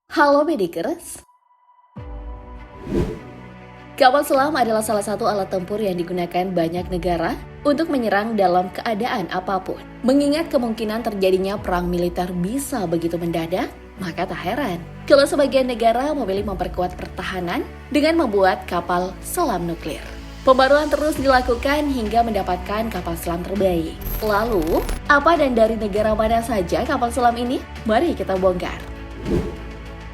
Halo Medikers. Kapal selam adalah salah satu alat tempur yang digunakan banyak negara untuk menyerang dalam keadaan apapun. Mengingat kemungkinan terjadinya perang militer bisa begitu mendadak, maka tak heran kalau sebagian negara memilih memperkuat pertahanan dengan membuat kapal selam nuklir. Pembaruan terus dilakukan hingga mendapatkan kapal selam terbaik. Lalu, apa dan dari negara mana saja kapal selam ini? Mari kita bongkar.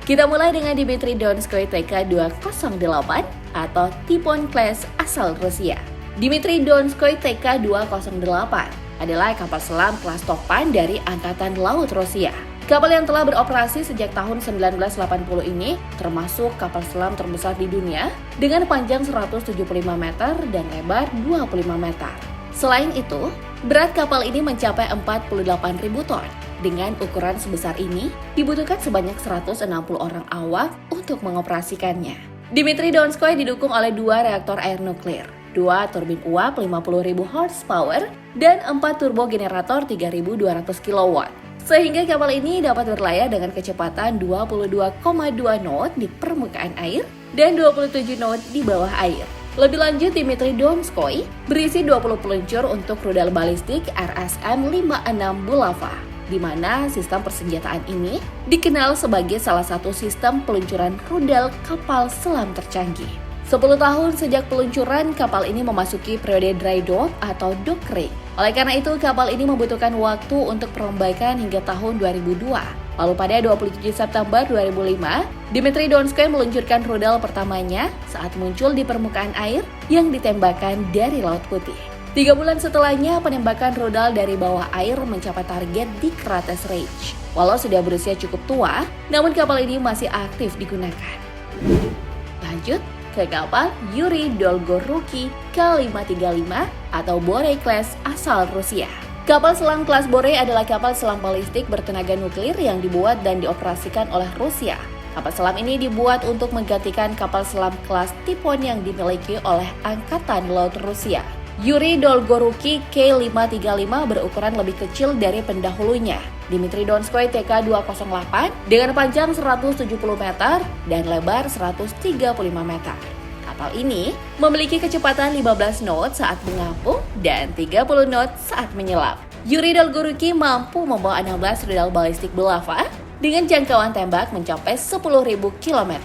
Kita mulai dengan Dmitry Donskoy TK-208 atau Typhoon Class asal Rusia. Dmitry Donskoy TK-208 adalah kapal selam kelas topan dari Angkatan Laut Rusia. Kapal yang telah beroperasi sejak tahun 1980 ini termasuk kapal selam terbesar di dunia dengan panjang 175 meter dan lebar 25 meter. Selain itu, berat kapal ini mencapai 48.000 ton. Dengan ukuran sebesar ini, dibutuhkan sebanyak 160 orang awak untuk mengoperasikannya. Dmitry Donskoy didukung oleh 2 reaktor air nuklir, 2 turbin uap 50.000 horsepower, dan 4 turbo generator 3.200 kW. Sehingga kapal ini dapat berlayar dengan kecepatan 22,2 knot di permukaan air dan 27 knot di bawah air. Lebih lanjut, Dmitry Donskoy berisi 20 peluncur untuk rudal balistik RSM-56 Bulava, di mana sistem persenjataan ini dikenal sebagai salah satu sistem peluncuran rudal kapal selam tercanggih. 10 tahun sejak peluncuran, kapal ini memasuki periode dry dock atau dockering. Oleh karena itu, kapal ini membutuhkan waktu untuk perbaikan hingga tahun 2002. Lalu pada 27 September 2005, Dmitry Donskoy meluncurkan rudal pertamanya saat muncul di permukaan air yang ditembakkan dari Laut Putih. 3 bulan setelahnya, penembakan rudal dari bawah air mencapai target di Krates Ridge. Walau sudah berusia cukup tua, namun kapal ini masih aktif digunakan. Lanjut ke kapal Yuri Dolgoruki K-535 atau Borei Class asal Rusia. Kapal selam kelas Borei adalah kapal selam balistik bertenaga nuklir yang dibuat dan dioperasikan oleh Rusia. Kapal selam ini dibuat untuk menggantikan kapal selam kelas Typhoon yang dimiliki oleh Angkatan Laut Rusia. Yuri Dolgoruki K-535 berukuran lebih kecil dari pendahulunya, Dmitry Donskoy TK-208 dengan panjang 170 meter dan lebar 135 meter. Kapal ini memiliki kecepatan 15 knot saat mengapung dan 30 knot saat menyelam. Yuri Dolgoruki mampu membawa 16 rudal balistik Bulava dengan jangkauan tembak mencapai 10.000 km.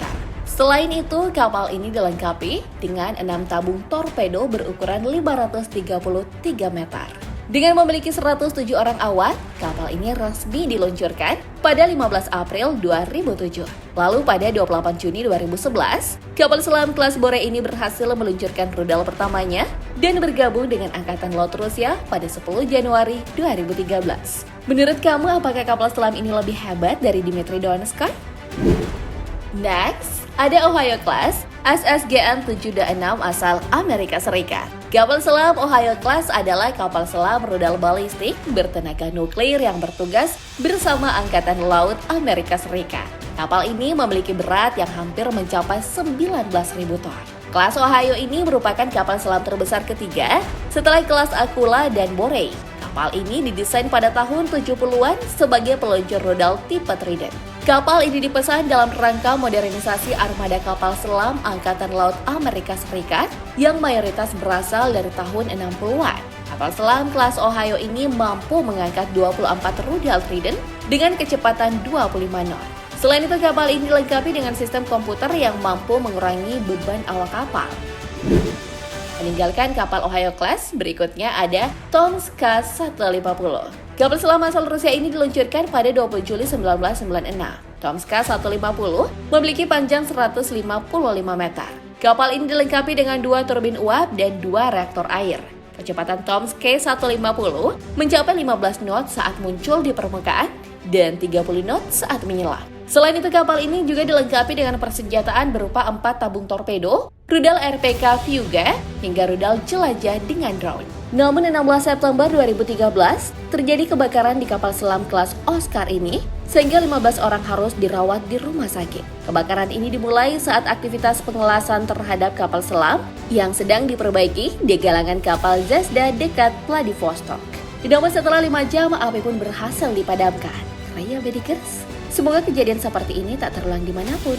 Selain itu, kapal ini dilengkapi dengan 6 tabung torpedo berukuran 533 meter. Dengan memiliki 107 orang awak, kapal ini resmi diluncurkan pada 15 April 2007. Lalu pada 28 Juni 2011, kapal selam kelas Borei ini berhasil meluncurkan rudal pertamanya dan bergabung dengan Angkatan Laut Rusia pada 10 Januari 2013. Menurut kamu, apakah kapal selam ini lebih hebat dari Dmitry Donskoy? Next, ada Ohio Class SSGN-726 asal Amerika Serikat. Kapal selam Ohio Class adalah kapal selam rudal balistik bertenaga nuklir yang bertugas bersama Angkatan Laut Amerika Serikat. Kapal ini memiliki berat yang hampir mencapai 19.000 ton. Kelas Ohio ini merupakan kapal selam terbesar ketiga setelah kelas Aquila dan Borei. Kapal ini didesain pada tahun 70-an sebagai peluncur rudal tipe Trident. Kapal ini dipesan dalam rangka modernisasi armada kapal selam Angkatan Laut Amerika Serikat yang mayoritas berasal dari tahun 60-an. Kapal selam kelas Ohio ini mampu mengangkat 24 rudal Trident dengan kecepatan 25 knot. Selain itu, kapal ini dilengkapi dengan sistem komputer yang mampu mengurangi beban awak kapal. Meninggalkan kapal Ohio Class, berikutnya ada Tomsk K-150. Kapal selam asal Rusia ini diluncurkan pada 20 Juli 1996. Tomsk K-150 memiliki panjang 155 meter. Kapal ini dilengkapi dengan 2 turbin uap dan 2 reaktor air. Kecepatan Tomsk K-150 mencapai 15 knot saat muncul di permukaan dan 30 knot saat menyelam. Selain itu, kapal ini juga dilengkapi dengan persenjataan berupa 4 tabung torpedo, rudal RPK Vyuga, hingga rudal jelajah dengan drone. Namun 16 September 2013, terjadi kebakaran di kapal selam kelas Oscar ini, sehingga 15 orang harus dirawat di rumah sakit. Kebakaran ini dimulai saat aktivitas pengelasan terhadap kapal selam yang sedang diperbaiki di galangan kapal Zvezda dekat Vladivostok. Namun setelah 5 jam, api pun berhasil dipadamkan. Raya Medikers. Semoga kejadian seperti ini tak terulang dimanapun.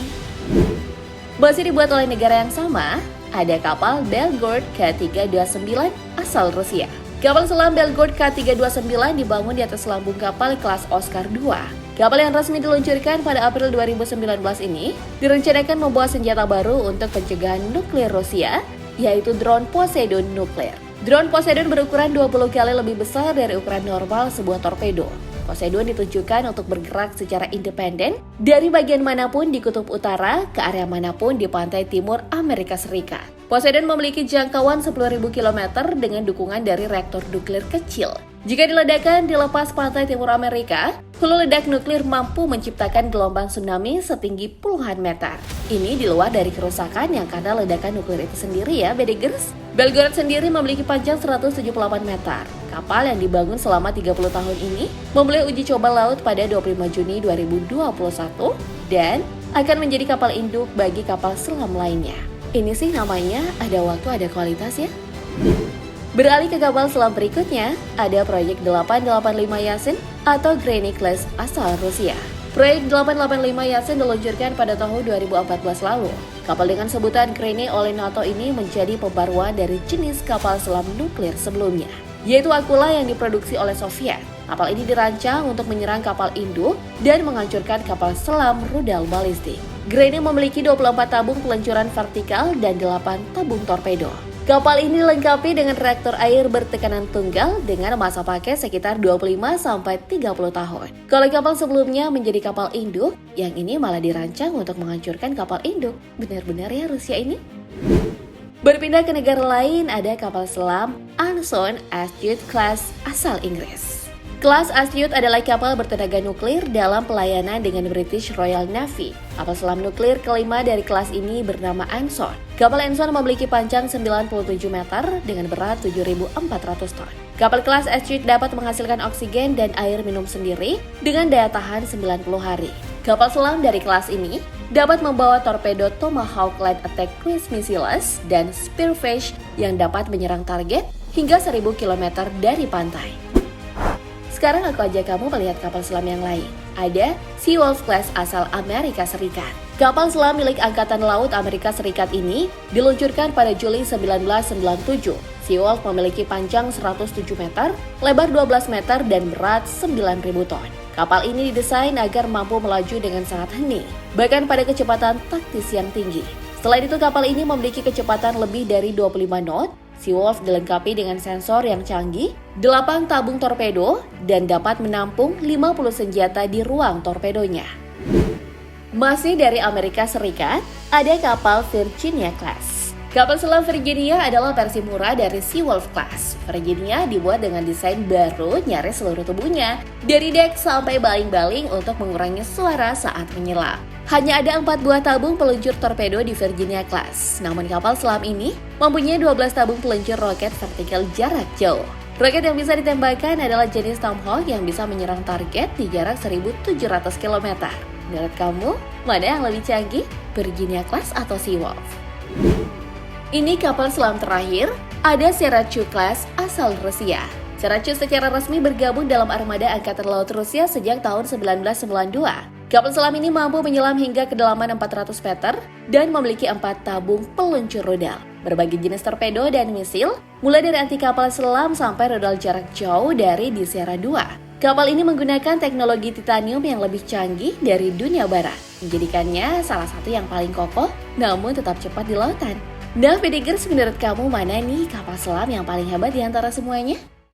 Masih dibuat oleh negara yang sama, ada kapal Belgorod K329 asal Rusia. Kapal selam Belgorod K329 dibangun di atas lambung kapal kelas Oscar II. Kapal yang resmi diluncurkan pada April 2019 ini direncanakan membawa senjata baru untuk pencegahan nuklir Rusia, yaitu drone Poseidon nuklir. Drone Poseidon berukuran 20 kali lebih besar dari ukuran normal sebuah torpedo. Poseidon ditujukan untuk bergerak secara independen dari bagian manapun di kutub utara ke area manapun di pantai timur Amerika Serikat. Poseidon memiliki jangkauan 10.000 km dengan dukungan dari reaktor nuklir kecil. Jika diledakkan di lepas pantai timur Amerika, hulu ledak nuklir mampu menciptakan gelombang tsunami setinggi puluhan meter. Ini di luar dari kerusakan yang karena ledakan nuklir itu sendiri ya, Bedegers. Belgorod sendiri memiliki panjang 178 meter. Kapal yang dibangun selama 30 tahun ini memulai uji coba laut pada 25 Juni 2021 dan akan menjadi kapal induk bagi kapal selam lainnya. Ini sih namanya ada waktu ada kualitas ya. Beralih ke kapal selam berikutnya, ada proyek 885 Yasin atau Granny Class asal Rusia. Proyek 885 Yasin diluncurkan pada tahun 2014 lalu. Kapal dengan sebutan Granny oleh NATO ini menjadi pembaruan dari jenis kapal selam nuklir sebelumnya, yaitu Akula yang diproduksi oleh Soviet. Kapal ini dirancang untuk menyerang kapal induk dan menghancurkan kapal selam rudal balistik. Granny memiliki 24 tabung peluncuran vertikal dan 8 tabung torpedo. Kapal ini dilengkapi dengan reaktor air bertekanan tunggal dengan masa pakai sekitar 25-30 tahun. Kalau kapal sebelumnya menjadi kapal induk, yang ini malah dirancang untuk menghancurkan kapal induk. Benar-benar ya Rusia ini? Berpindah ke negara lain, ada kapal selam Anson Astute Class asal Inggris. Kelas Astute adalah kapal bertenaga nuklir dalam pelayanan dengan British Royal Navy. Kapal selam nuklir kelima dari kelas ini bernama Anson. Kapal Anson memiliki panjang 97 meter dengan berat 7.400 ton. Kapal kelas Astute dapat menghasilkan oksigen dan air minum sendiri dengan daya tahan 90 hari. Kapal selam dari kelas ini dapat membawa torpedo Tomahawk Light Attack Cruise Missiles dan Spearfish yang dapat menyerang target hingga 1.000 km dari pantai. Sekarang aku ajak kamu melihat kapal selam yang lain. Ada Seawolf Class asal Amerika Serikat. Kapal selam milik Angkatan Laut Amerika Serikat ini diluncurkan pada Juli 1997. Seawolf memiliki panjang 107 meter, lebar 12 meter, dan berat 9.000 ton. Kapal ini didesain agar mampu melaju dengan sangat hening, bahkan pada kecepatan taktis yang tinggi. Selain itu, kapal ini memiliki kecepatan lebih dari 25 knot. Seawolf dilengkapi dengan sensor yang canggih, 8 tabung torpedo, dan dapat menampung 50 senjata di ruang torpedonya. Masih dari Amerika Serikat, ada kapal Virginia Class. Kapal selam Virginia adalah versi murah dari Seawolf Class. Virginia dibuat dengan desain baru nyaris seluruh tubuhnya, dari dek sampai baling-baling untuk mengurangi suara saat menyelam. Hanya ada 4 buah tabung peluncur torpedo di Virginia Class. Namun kapal selam ini mempunyai 12 tabung peluncur roket vertikal jarak jauh. Roket yang bisa ditembakkan adalah jenis Tomahawk yang bisa menyerang target di jarak 1.700 km. Menurut kamu, mana yang lebih canggih? Virginia Class atau Seawolf? Ini kapal selam terakhir, ada Serachu Class asal Rusia. Serachu secara resmi bergabung dalam armada Angkatan Laut Rusia sejak tahun 1992. Kapal selam ini mampu menyelam hingga kedalaman 400 meter dan memiliki 4 tabung peluncur rudal. Berbagai jenis torpedo dan misil, mulai dari anti kapal selam sampai rudal jarak jauh dari Sierra 2. Kapal ini menggunakan teknologi titanium yang lebih canggih dari dunia barat, menjadikannya salah satu yang paling kokoh namun tetap cepat di lautan. Nah, Bedegers, menurut kamu mana nih kapal selam yang paling hebat di antara semuanya?